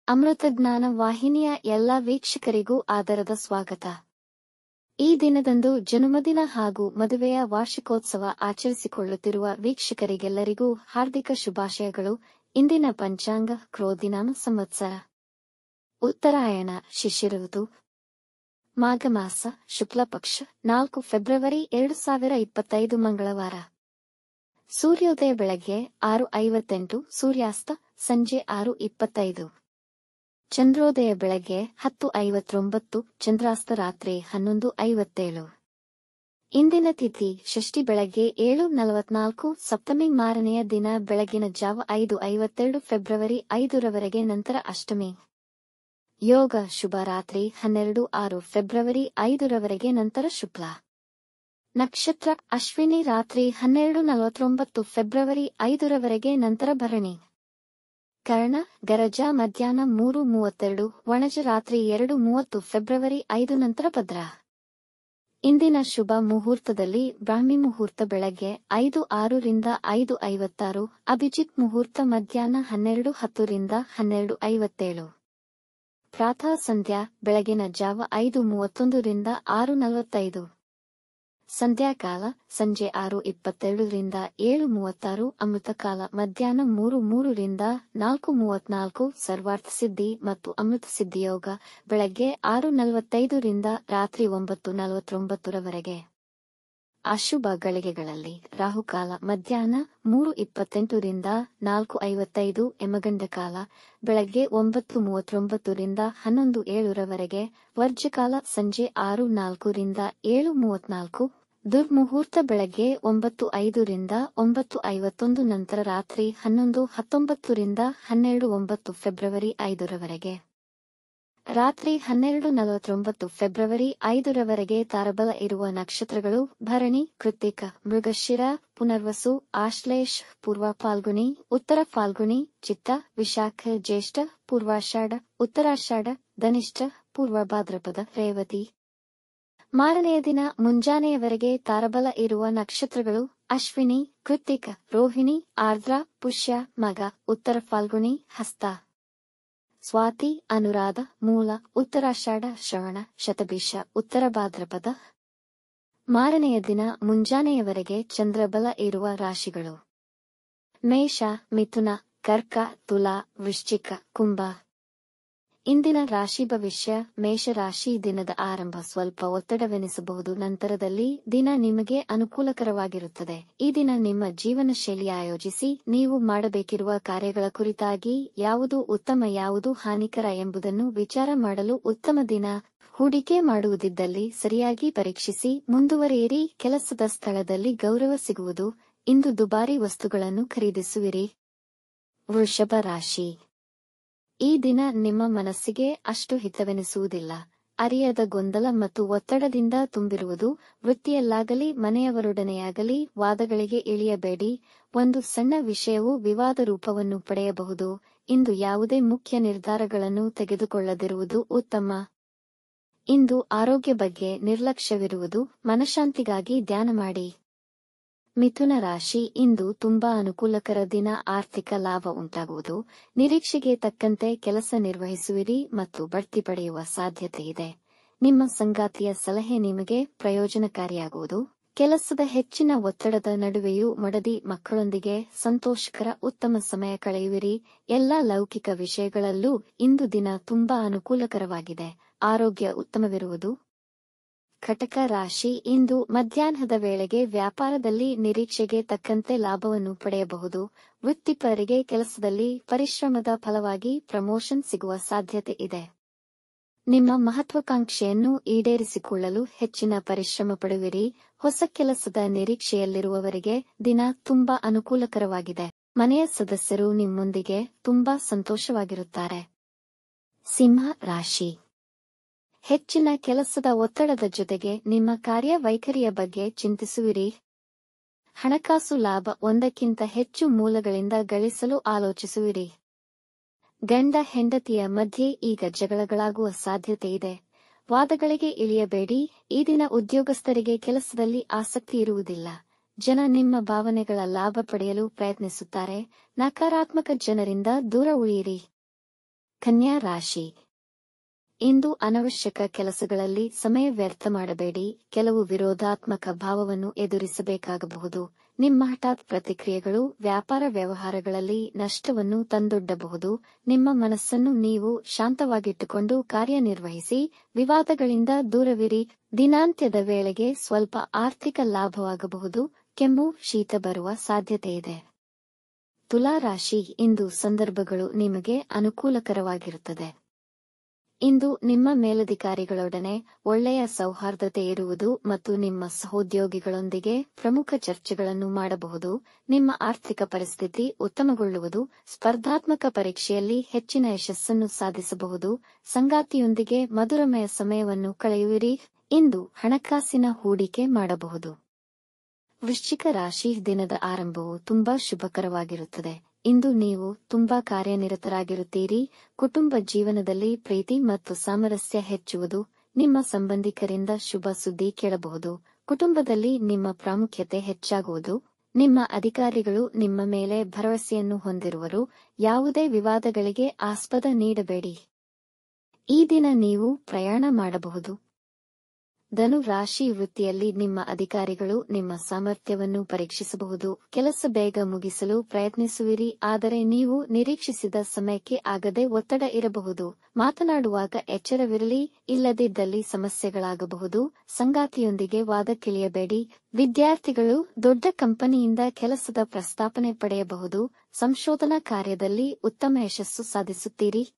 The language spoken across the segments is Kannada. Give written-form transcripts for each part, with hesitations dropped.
ಅಮೃತಜ್ಞಾನ ವಾಹಿನಿಯ ಎಲ್ಲ ವೀಕ್ಷಕರಿಗೂ ಆದರದ ಸ್ವಾಗತ. ಈ ದಿನದಂದು ಜನ್ಮದಿನ ಹಾಗೂ ಮದುವೆಯ ವಾರ್ಷಿಕೋತ್ಸವ ಆಚರಿಸಿಕೊಳ್ಳುತ್ತಿರುವ ವೀಕ್ಷಕರಿಗೆಲ್ಲರಿಗೂ ಹಾರ್ದಿಕ ಶುಭಾಶಯಗಳು. ಇಂದಿನ ಪಂಚಾಂಗ ಕ್ರೋಧಿನಾಮ ಸಂವತ್ಸರ ಉತ್ತರಾಯಣ ಶಿಶಿರ ಋತು ಮಾಘ ಮಾಸ ಶುಕ್ಲ ಪಕ್ಷ 4 ಫೆಬ್ರವರಿ 2025 ಮಂಗಳವಾರ. ಸೂರ್ಯೋದಯ ಬೆಳಗ್ಗೆ 6:58, ಸೂರ್ಯಾಸ್ತ ಸಂಜೆ 6:25. ಚಂದ್ರೋದಯ ಬೆಳಗ್ಗೆ 10:59, ಚಂದ್ರಾಸ್ತ ರಾತ್ರಿ 11:57. ಇಂದಿನ ತಿಥಿ ಷಷ್ಠಿ ಬೆಳಗ್ಗೆ 7:44, ಸಪ್ತಮಿ ಮಾರನೆಯ ದಿನ ಬೆಳಗಿನ ಜಾವ 5:52 ಫೆಬ್ರವರಿ 5ರವರೆಗೆ, ನಂತರ ಅಷ್ಟಮಿ. ಯೋಗ ಶುಭ ರಾತ್ರಿ 12:06 ಫೆಬ್ರವರಿ 5ರವರೆಗೆ, ನಂತರ ಶುಕ್ಲ. ನಕ್ಷತ್ರ ಅಶ್ವಿನಿ ರಾತ್ರಿ 12:49 ಫೆಬ್ರವರಿ 5ರವರೆಗೆ, ನಂತರ ಭರಣಿ. ಕರ್ಣ ಗರಜ ಮಧ್ಯಾಹ್ನ 3:32, ವಣಜ ರಾತ್ರಿ 2:30 ಫೆಬ್ರವರಿ 5, ನಂತರ ಭದ್ರ. ಇಂದಿನ ಶುಭ ಮುಹೂರ್ತದಲ್ಲಿ ಬ್ರಾಹ್ಮಿ ಮುಹೂರ್ತ ಬೆಳಗ್ಗೆ 5:06 ರಿಂದ 5:56, ಅಭಿಜಿತ್ ಮುಹೂರ್ತ ಮಧ್ಯಾಹ್ನ 12:10 ರಿಂದ 12:57. ಪ್ರಾತಃ ಸಂಧ್ಯಾ ಬೆಳಗಿನ ಜಾವ 5:31 ರಿಂದ 6:45. ಸಂಧ್ಯಾಕಾಲ ಸಂಜೆ 6:22 ರಿಂದ 7:36, ಅಮೃತಕಾಲ ಮಧ್ಯಾಹ್ನ 3:03 ರಿಂದ 4:34, ಸರ್ವಾರ್ಥ ಸಿದ್ಧಿ ಮತ್ತು ಅಮೃತ ಸಿದ್ಧಿಯೋಗ ಬೆಳಗ್ಗೆ 6:45 ರಿಂದ ರಾತ್ರಿ 9:49ರವರೆಗೆ. ಅಶುಭ ಗಳಿಗೆಗಳಲ್ಲಿ ರಾಹುಕಾಲ ಮಧ್ಯಾಹ್ನ 3:28 ರಿಂದ 4:55, ಯಮಗಂಡಕಾಲ ಬೆಳಗ್ಗೆ 9:39 ರಿಂದ 11:07ರವರೆಗೆ, ವರ್ಜ್ಯಕಾಲ ಸಂಜೆ 6:04 ರಿಂದ 7:34, ದುರ್ಮುಹೂರ್ತ ಬೆಳಗ್ಗೆ 9:05 ರಿಂದ 9:51, ನಂತರ ರಾತ್ರಿ 11:19 ರಿಂದ 12:09 ಫೆಬ್ರವರಿ 5ರವರೆಗೆ. ರಾತ್ರಿ 12:49 ಫೆಬ್ರವರಿ 5ರವರೆಗೆ ತಾರಬಲ ಇರುವ ನಕ್ಷತ್ರಗಳು ಭರಣಿ, ಕೃತ್ತಿಕ, ಮೃಗಶಿರ, ಪುನರ್ವಸು, ಆಶ್ಲೇಷ, ಪೂರ್ವ ಫಾಲ್ಗುಣಿ, ಉತ್ತರ ಫಾಲ್ಗುಣಿ, ಚಿತ್ತ, ವಿಶಾಖ, ಜ್ಯೇಷ್ಠ, ಪೂರ್ವಾಷಾಢ, ಉತ್ತರಾಷಾಢ, ಧನಿಷ್ಠ, ಪೂರ್ವ ಭಾದ್ರಪದ, ರೇವತಿ. ಮಾರನೆಯ ದಿನ ಮುಂಜಾನೆಯವರೆಗೆ ತಾರಬಲ ಇರುವ ನಕ್ಷತ್ರಗಳು ಅಶ್ವಿನಿ, ಕೃತ್ತಿಕ, ರೋಹಿಣಿ, ಆರ್ದ್ರ, ಪುಷ್ಯ, ಮಗ, ಉತ್ತರ ಫಾಲ್ಗುಣಿ, ಹಸ್ತ, ಸ್ವಾತಿ, ಅನುರಾಧ, ಮೂಲ, ಉತ್ತರಾಷಾಢ, ಶ್ರವಣ, ಶತಭಿಷ, ಉತ್ತರ ಭಾದ್ರಪದ. ಮಾರನೆಯ ದಿನ ಮುಂಜಾನೆಯವರೆಗೆ ಚಂದ್ರಬಲ ಇರುವ ರಾಶಿಗಳು ಮೇಷ, ಮಿಥುನ, ಕರ್ಕ, ತುಲಾ, ವೃಶ್ಚಿಕ, ಕುಂಭ. ಇಂದಿನ ರಾಶಿ ಭವಿಷ್ಯ. ಮೇಷರಾಶಿ ದಿನದ ಆರಂಭ ಸ್ವಲ್ಪ ಒತ್ತಡವೆನಿಸಬಹುದು, ನಂತರದಲ್ಲಿ ದಿನ ನಿಮಗೆ ಅನುಕೂಲಕರವಾಗಿರುತ್ತದೆ. ಈ ದಿನ ನಿಮ್ಮ ಜೀವನ ಶೈಲಿ ಆಯೋಜಿಸಿ ನೀವು ಮಾಡಬೇಕಿರುವ ಕಾರ್ಯಗಳ ಕುರಿತಾಗಿ ಯಾವುದು ಉತ್ತಮ ಯಾವುದು ಹಾನಿಕರ ಎಂಬುದನ್ನು ವಿಚಾರ ಮಾಡಲು ಉತ್ತಮ ದಿನ. ಹೂಡಿಕೆ ಮಾಡುವುದಿದ್ದಲ್ಲಿ ಸರಿಯಾಗಿ ಪರೀಕ್ಷಿಸಿ ಮುಂದುವರಿಯಿರಿ. ಕೆಲಸದ ಸ್ಥಳದಲ್ಲಿ ಗೌರವ ಸಿಗುವುದು. ಇಂದು ದುಬಾರಿ ವಸ್ತುಗಳನ್ನು ಖರೀದಿಸುವಿರಿ. ವೃಷಭ ರಾಶಿ. ಈ ದಿನ ನಿಮ್ಮ ಮನಸ್ಸಿಗೆ ಅಷ್ಟು ಹಿತವೆನಿಸುವುದಿಲ್ಲ. ಅರಿಯದ ಗೊಂದಲ ಮತ್ತು ಒತ್ತಡದಿಂದ ತುಂಬಿರುವುದು. ವೃತ್ತಿಯಲ್ಲಾಗಲಿ ಮನೆಯವರೊಡನೆಯಾಗಲಿ ವಾದಗಳಿಗೆ ಇಳಿಯಬೇಡಿ. ಒಂದು ಸಣ್ಣ ವಿಷಯವು ವಿವಾದ ರೂಪವನ್ನು ಪಡೆಯಬಹುದು. ಇಂದು ಯಾವುದೇ ಮುಖ್ಯ ನಿರ್ಧಾರಗಳನ್ನು ತೆಗೆದುಕೊಳ್ಳದಿರುವುದು ಉತ್ತಮ. ಇಂದು ಆರೋಗ್ಯ ಬಗ್ಗೆ ನಿರ್ಲಕ್ಷ್ಯವಿರುವುದು. ಮನಃಶಾಂತಿಗಾಗಿ ಧ್ಯಾನ ಮಾಡಿ. ಮಿಥುನ ರಾಶಿ. ಇಂದು ತುಂಬಾ ಅನುಕೂಲಕರ ದಿನ. ಆರ್ಥಿಕ ಲಾಭ ಉಂಟಾಗುವುದು. ನಿರೀಕ್ಷೆಗೆ ತಕ್ಕಂತೆ ಕೆಲಸ ನಿರ್ವಹಿಸುವಿರಿ ಮತ್ತು ಬಡ್ತಿ ಪಡೆಯುವ ಸಾಧ್ಯತೆ ಇದೆ. ನಿಮ್ಮ ಸಂಗಾತಿಯ ಸಲಹೆ ನಿಮಗೆ ಪ್ರಯೋಜನಕಾರಿಯಾಗುವುದು. ಕೆಲಸದ ಹೆಚ್ಚಿನ ಒತ್ತಡದ ನಡುವೆಯೂ ಮಡದಿ ಮಕ್ಕಳೊಂದಿಗೆ ಸಂತೋಷಕರ ಉತ್ತಮ ಸಮಯ ಕಳೆಯುವಿರಿ. ಎಲ್ಲಾ ಲೌಕಿಕ ವಿಷಯಗಳಲ್ಲೂ ಇಂದು ದಿನ ತುಂಬಾ ಅನುಕೂಲಕರವಾಗಿದೆ. ಆರೋಗ್ಯ ಉತ್ತಮವಿರುವುದು. ಕಟಕ ರಾಶಿ. ಇಂದು ಮಧ್ಯಾಹ್ನದ ವೇಳೆಗೆ ವ್ಯಾಪಾರದಲ್ಲಿ ನಿರೀಕ್ಷೆಗೆ ತಕ್ಕಂತೆ ಲಾಭವನ್ನು ಪಡೆಯಬಹುದು. ವೃತ್ತಿಪರರಿಗೆ ಕೆಲಸದಲ್ಲಿ ಪರಿಶ್ರಮದ ಫಲವಾಗಿ ಪ್ರಮೋಷನ್ ಸಿಗುವ ಸಾಧ್ಯತೆ ಇದೆ. ನಿಮ್ಮ ಮಹತ್ವಾಕಾಂಕ್ಷೆಯನ್ನು ಈಡೇರಿಸಿಕೊಳ್ಳಲು ಹೆಚ್ಚಿನ ಪರಿಶ್ರಮ ಪಡುವಿರಿ. ಹೊಸ ಕೆಲಸದ ನಿರೀಕ್ಷೆಯಲ್ಲಿರುವವರಿಗೆ ದಿನ ತುಂಬಾ ಅನುಕೂಲಕರವಾಗಿದೆ. ಮನೆಯ ಸದಸ್ಯರು ನಿಮ್ಮೊಂದಿಗೆ ತುಂಬಾ ಸಂತೋಷವಾಗಿರುತ್ತಾರೆ. ಸಿಂಹ ರಾಶಿ. ಹೆಚ್ಚಿನ ಕೆಲಸದ ಒತ್ತಡದ ಜೊತೆಗೆ ನಿಮ್ಮ ಕಾರ್ಯವೈಖರಿಯ ಬಗ್ಗೆ ಚಿಂತಿಸುವಿರಿ. ಹಣಕಾಸು ಲಾಭ ಒಂದಕ್ಕಿಂತ ಹೆಚ್ಚು ಮೂಲಗಳಿಂದ ಗಳಿಸಲು ಆಲೋಚಿಸುವಿರಿ. ಗಂಡ ಹೆಂಡತಿಯ ಮಧ್ಯೆ ಈಗ ಜಗಳಗಳಾಗುವ ಸಾಧ್ಯತೆ ಇದೆ. ವಾದಗಳಿಗೆ ಇಳಿಯಬೇಡಿ. ಈ ದಿನ ಉದ್ಯೋಗಸ್ಥರಿಗೆ ಕೆಲಸದಲ್ಲಿ ಆಸಕ್ತಿ ಇರುವುದಿಲ್ಲ. ಜನ ನಿಮ್ಮ ಭಾವನೆಗಳ ಲಾಭ ಪಡೆಯಲು ಪ್ರಯತ್ನಿಸುತ್ತಾರೆ. ನಕಾರಾತ್ಮಕ ಜನರಿಂದ ದೂರ ಉಳಿಯಿರಿ. ಕನ್ಯಾ ರಾಶಿ. ಇಂದು ಅನವಶ್ಯಕ ಕೆಲಸಗಳಲ್ಲಿ ಸಮಯ ವ್ಯರ್ಥ ಮಾಡಬೇಡಿ. ಕೆಲವು ವಿರೋಧಾತ್ಮಕ ಭಾವವನ್ನು ಎದುರಿಸಬೇಕಾಗಬಹುದು. ನಿಮ್ಮ ಹಠಾತ್ ಪ್ರತಿಕ್ರಿಯೆಗಳು ವ್ಯಾಪಾರ ವ್ಯವಹಾರಗಳಲ್ಲಿ ನಷ್ಟವನ್ನು ತಂದೊಡ್ಡಬಹುದು. ನಿಮ್ಮ ಮನಸ್ಸನ್ನು ನೀವು ಶಾಂತವಾಗಿಟ್ಟುಕೊಂಡು ಕಾರ್ಯನಿರ್ವಹಿಸಿ. ವಿವಾದಗಳಿಂದ ದೂರವಿರಿ. ದಿನಾಂತ್ಯದ ವೇಳೆಗೆ ಸ್ವಲ್ಪ ಆರ್ಥಿಕ ಲಾಭವಾಗಬಹುದು. ಕೆಮ್ಮು, ಶೀತ ಬರುವ ಸಾಧ್ಯತೆಯಿದೆ. ತುಲಾ ರಾಶಿ. ಇಂದು ಸಂದರ್ಭಗಳು ನಿಮಗೆ ಅನುಕೂಲಕರವಾಗಿರುತ್ತದೆ. ಇಂದು ನಿಮ್ಮ ಮೇಲಧಿಕಾರಿಗಳೊಡನೆ ಒಳ್ಳೆಯ ಸೌಹಾರ್ದತೆ ಇರುವುದು ಮತ್ತು ನಿಮ್ಮ ಸಹೋದ್ಯೋಗಿಗಳೊಂದಿಗೆ ಪ್ರಮುಖ ಚರ್ಚೆಗಳನ್ನು ಮಾಡಬಹುದು. ನಿಮ್ಮ ಆರ್ಥಿಕ ಪರಿಸ್ಥಿತಿ ಉತ್ತಮಗೊಳ್ಳುವುದು. ಸ್ಪರ್ಧಾತ್ಮಕ ಪರೀಕ್ಷೆಯಲ್ಲಿ ಹೆಚ್ಚಿನ ಯಶಸ್ಸನ್ನು ಸಾಧಿಸಬಹುದು. ಸಂಗಾತಿಯೊಂದಿಗೆ ಮಧುರಮಯ ಸಮಯವನ್ನು ಕಳೆಯುವಿರಿ. ಇಂದು ಹಣಕಾಸಿನ ಹೂಡಿಕೆ ಮಾಡಬಹುದು. ವೃಶ್ಚಿಕ ರಾಶಿ. ದಿನದ ಆರಂಭವು ತುಂಬಾ ಶುಭಕರವಾಗಿರುತ್ತದೆ. ಇಂದು ನೀವು ತುಂಬಾ ಕಾರ್ಯನಿರತರಾಗಿರುತ್ತೀರಿ. ಕುಟುಂಬ ಜೀವನದಲ್ಲಿ ಪ್ರೀತಿ ಮತ್ತು ಸಾಮರಸ್ಯ ಹೆಚ್ಚುವುದು. ನಿಮ್ಮ ಸಂಬಂಧಿಕರಿಂದ ಶುಭ ಸುದ್ದಿ ಕೇಳಬಹುದು. ಕುಟುಂಬದಲ್ಲಿ ನಿಮ್ಮ ಪ್ರಾಮುಖ್ಯತೆ ಹೆಚ್ಚಾಗುವುದು. ನಿಮ್ಮ ಅಧಿಕಾರಿಗಳು ನಿಮ್ಮ ಮೇಲೆ ಭರವಸೆಯನ್ನು ಹೊಂದಿರುವರು. ಯಾವುದೇ ವಿವಾದಗಳಿಗೆ ಆಸ್ಪದ ನೀಡಬೇಡಿ. ಈ ದಿನ ನೀವು ಪ್ರಯಾಣ ಮಾಡಬಹುದು. ಧನು ರಾಶಿ. ವೃತ್ತಿಯಲ್ಲಿ ನಿಮ್ಮ ಅಧಿಕಾರಿಗಳು ನಿಮ್ಮ ಸಾಮರ್ಥ್ಯವನ್ನು ಪರೀಕ್ಷಿಸಬಹುದು. ಕೆಲಸ ಬೇಗ ಮುಗಿಸಲು ಪ್ರಯತ್ನಿಸುವಿರಿ, ಆದರೆ ನೀವು ನಿರೀಕ್ಷಿಸಿದ ಸಮಯಕ್ಕೆ ಆಗದೆ ಒತ್ತಡ ಇರಬಹುದು. ಮಾತನಾಡುವಾಗ ಎಚ್ಚರವಿರಲಿ, ಇಲ್ಲದಿದ್ದಲ್ಲಿ ಸಮಸ್ಯೆಗಳಾಗಬಹುದು. ಸಂಗಾತಿಯೊಂದಿಗೆ ವಾದಕ್ಕಿಳಿಯಬೇಡಿ. ವಿದ್ಯಾರ್ಥಿಗಳು ದೊಡ್ಡ ಕಂಪನಿಯಿಂದ ಕೆಲಸದ ಪ್ರಸ್ತಾಪನೆ ಪಡೆಯಬಹುದು. ಸಂಶೋಧನಾ ಕಾರ್ಯದಲ್ಲಿ ಉತ್ತಮ ಯಶಸ್ಸು ಸಾಧಿಸುತ್ತೀರಿ.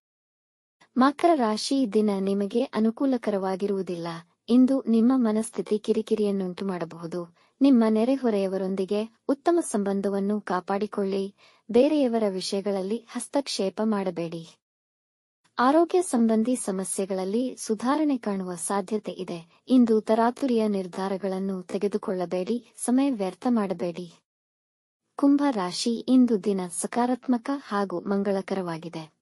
ಮಕರ ರಾಶಿ. ದಿನ ನಿಮಗೆ ಅನುಕೂಲಕರವಾಗಿರುವುದಿಲ್ಲ. ಇಂದು ನಿಮ್ಮ ಮನಸ್ಥಿತಿ ಕಿರಿಕಿರಿಯನ್ನುಂಟು ಮಾಡಬಹುದು. ನಿಮ್ಮ ನೆರೆಹೊರೆಯವರೊಂದಿಗೆ ಉತ್ತಮ ಸಂಬಂಧವನ್ನು ಕಾಪಾಡಿಕೊಳ್ಳಿ. ಬೇರೆಯವರ ವಿಷಯಗಳಲ್ಲಿ ಹಸ್ತಕ್ಷೇಪ ಮಾಡಬೇಡಿ. ಆರೋಗ್ಯ ಸಂಬಂಧಿ ಸಮಸ್ಯೆಗಳಲ್ಲಿ ಸುಧಾರಣೆ ಕಾಣುವ ಸಾಧ್ಯತೆ ಇದೆ. ಇಂದು ತರಾತುರಿಯ ನಿರ್ಧಾರಗಳನ್ನು ತೆಗೆದುಕೊಳ್ಳಬೇಡಿ. ಸಮಯ ವ್ಯರ್ಥ ಮಾಡಬೇಡಿ. ಕುಂಭ ರಾಶಿ. ಇಂದು ದಿನ ಸಕಾರಾತ್ಮಕ ಹಾಗೂ ಮಂಗಳಕರವಾಗಿದೆ.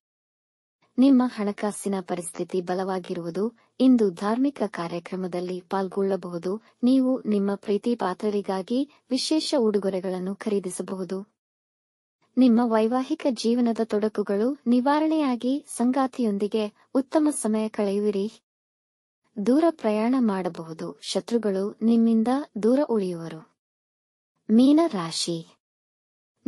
ನಿಮ್ಮ ಹಣಕಾಸಿನ ಪರಿಸ್ಥಿತಿ ಬಲವಾಗಿರುವುದು. ಇಂದು ಧಾರ್ಮಿಕ ಕಾರ್ಯಕ್ರಮದಲ್ಲಿ ಪಾಲ್ಗೊಳ್ಳಬಹುದು. ನೀವು ನಿಮ್ಮ ಪ್ರೀತಿ ಪಾತ್ರರಿಗಾಗಿ ವಿಶೇಷ ಉಡುಗೊರೆಗಳನ್ನು ಖರೀದಿಸಬಹುದು. ನಿಮ್ಮ ವೈವಾಹಿಕ ಜೀವನದ ತೊಡಕುಗಳು ನಿವಾರಣೆಯಾಗಿ ಸಂಗಾತಿಯೊಂದಿಗೆ ಉತ್ತಮ ಸಮಯ ಕಳೆಯುವಿರಿ. ದೂರ ಪ್ರಯಾಣ ಮಾಡಬಹುದು. ಶತ್ರುಗಳು ನಿಮ್ಮಿಂದ ದೂರ ಉಳಿಯುವರು. ಮೀನ ರಾಶಿ.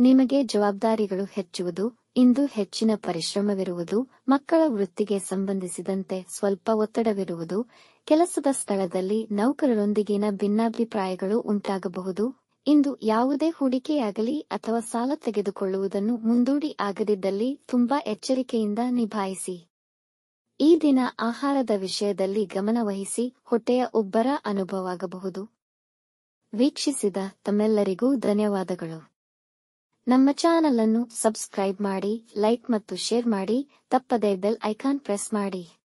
ನಿಮಗೆ ಜವಾಬ್ದಾರಿಗಳು ಹೆಚ್ಚುವುದು. ಇಂದು ಹೆಚ್ಚಿನ ಪರಿಶ್ರಮವಿರುವುದು. ಮಕ್ಕಳ ವೃತ್ತಿಗೆ ಸಂಬಂಧಿಸಿದಂತೆ ಸ್ವಲ್ಪ ಒತ್ತಡವಿರುವುದು. ಕೆಲಸದ ಸ್ಥಳದಲ್ಲಿ ನೌಕರರೊಂದಿಗಿನ ಭಿನ್ನಾಭಿಪ್ರಾಯಗಳು ಉಂಟಾಗಬಹುದು. ಇಂದು ಯಾವುದೇ ಹೂಡಿಕೆಯಾಗಲಿ ಅಥವಾ ಸಾಲ ತೆಗೆದುಕೊಳ್ಳುವುದನ್ನು ಮುಂದೂಡಿ ಆಗದಿದ್ದಲ್ಲಿ ತುಂಬಾ ಎಚ್ಚರಿಕೆಯಿಂದ ನಿಭಾಯಿಸಿ. ಈ ದಿನ ಆಹಾರದ ವಿಷಯದಲ್ಲಿ ಗಮನ ವಹಿಸಿ. ಹೊಟ್ಟೆಯ ಉಬ್ಬರ ಅನುಭವವಾಗಬಹುದು. ವೀಕ್ಷಿಸಿದ ತಮ್ಮೆಲ್ಲರಿಗೂ ಧನ್ಯವಾದಗಳು. ನಮ್ಮ ಚಾನಲ್ ಅನ್ನು ಸಬ್ಸ್ಕ್ರೈಬ್ ಮಾಡಿ, ಲೈಕ್ ಮತ್ತು ಶೇರ್ ಮಾಡಿ. ತಪ್ಪದೇ ಬೆಲ್ ಐಕಾನ್ ಪ್ರೆಸ್ ಮಾಡಿ.